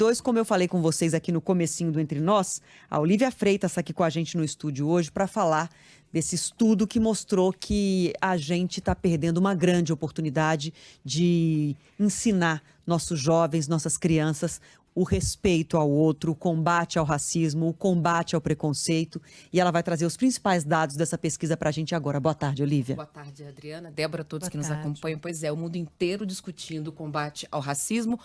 2022, como eu falei com vocês aqui no comecinho do Entre Nós, a Olivia Freitas está aqui com a gente no estúdio hoje para falar desse estudo que mostrou que a gente está perdendo uma grande oportunidade de ensinar nossos jovens, nossas crianças, o respeito ao outro, o combate ao racismo, o combate ao preconceito. E ela vai trazer os principais dados dessa pesquisa para a gente agora. Boa tarde, Olivia. Boa tarde, Adriana. Débora, todos Boa que nos tarde. acompanham. Pois é, o mundo inteiro discutindo o combate ao racismo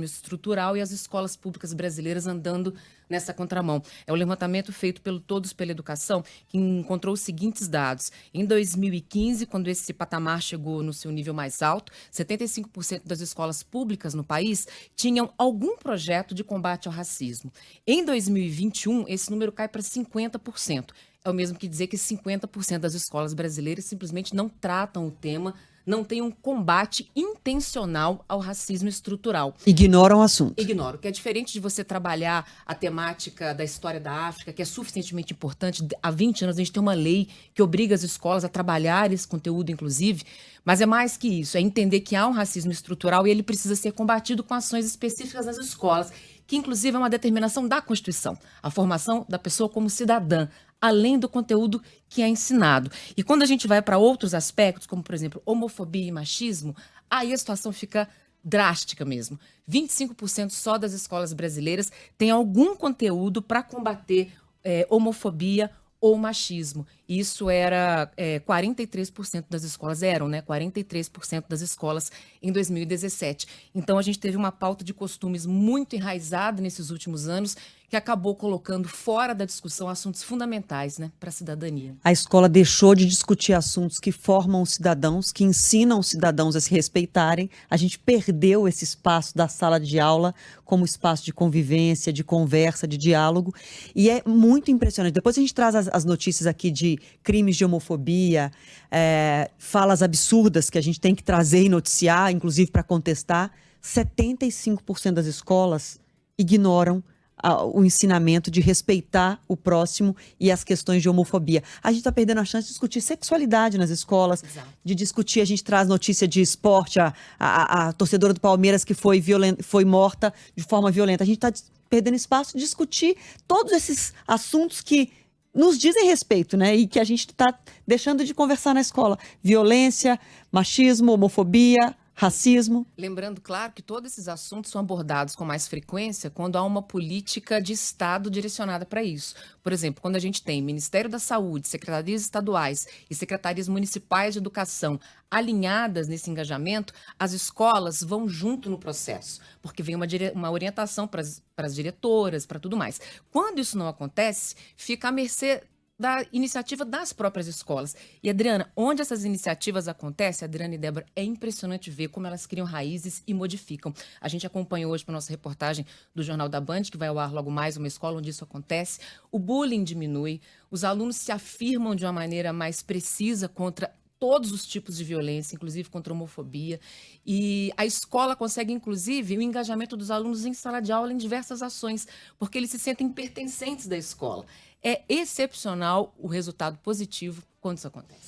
estrutural e as escolas públicas brasileiras andando nessa contramão. É um levantamento feito pelo Todos pela Educação que encontrou os seguintes dados. Em 2015, quando esse patamar chegou no seu nível mais alto, 75% das escolas públicas no país tinham algum projeto de combate ao racismo. Em 2021, esse número cai para 50%. É o mesmo que dizer que 50% das escolas brasileiras simplesmente não tratam o tema, não tem um combate intencional ao racismo estrutural. Ignoram o assunto. Ignoro, que é diferente de você trabalhar a temática da história da África, que é suficientemente importante. Há 20 anos a gente tem uma lei que obriga as escolas a trabalhar esse conteúdo, inclusive, mas é mais que isso, é entender que há um racismo estrutural e ele precisa ser combatido com ações específicas nas escolas, que inclusive é uma determinação da Constituição, a formação da pessoa como cidadã, além do conteúdo que é ensinado. E quando a gente vai para outros aspectos, como, por exemplo, homofobia e machismo, aí a situação fica drástica mesmo. 25% só das escolas brasileiras têm algum conteúdo para combater homofobia ou machismo. Isso era 43% das escolas, 43% das escolas em 2017. Então a gente teve uma pauta de costumes muito enraizada nesses últimos anos, que acabou colocando fora da discussão assuntos fundamentais, para a cidadania. A escola deixou de discutir assuntos que formam os cidadãos, que ensinam os cidadãos a se respeitarem. A gente perdeu esse espaço da sala de aula como espaço de convivência, de conversa, de diálogo. E é muito impressionante. Depois a gente traz as notícias aqui de crimes de homofobia, falas absurdas que a gente tem que trazer e noticiar, inclusive para contestar. 75% das escolas ignoram o ensinamento de respeitar o próximo e as questões de homofobia. A gente está perdendo a chance de discutir sexualidade nas escolas, Exato. de discutir, a gente traz notícia de esporte, a torcedora do Palmeiras que foi morta de forma violenta. A gente está perdendo espaço de discutir todos esses assuntos que nos dizem respeito, e que a gente está deixando de conversar na escola. Violência, machismo, homofobia, racismo. Lembrando, claro, que todos esses assuntos são abordados com mais frequência quando há uma política de Estado direcionada para isso. Por exemplo, quando a gente tem Ministério da Saúde, secretarias estaduais e secretarias municipais de educação alinhadas nesse engajamento, as escolas vão junto no processo, porque vem uma orientação para as diretoras, para tudo mais. Quando isso não acontece, fica à mercê da iniciativa das próprias escolas. E, Adriana, onde essas iniciativas acontecem, Adriana e Débora, é impressionante ver como elas criam raízes e modificam. A gente acompanhou hoje para nossa reportagem do Jornal da Band, que vai ao ar logo mais, uma escola onde isso acontece. O bullying diminui, os alunos se afirmam de uma maneira mais precisa contra todos os tipos de violência, inclusive contra a homofobia. E a escola consegue, inclusive, o engajamento dos alunos em sala de aula em diversas ações, porque eles se sentem pertencentes da escola. É excepcional o resultado positivo quando isso acontece.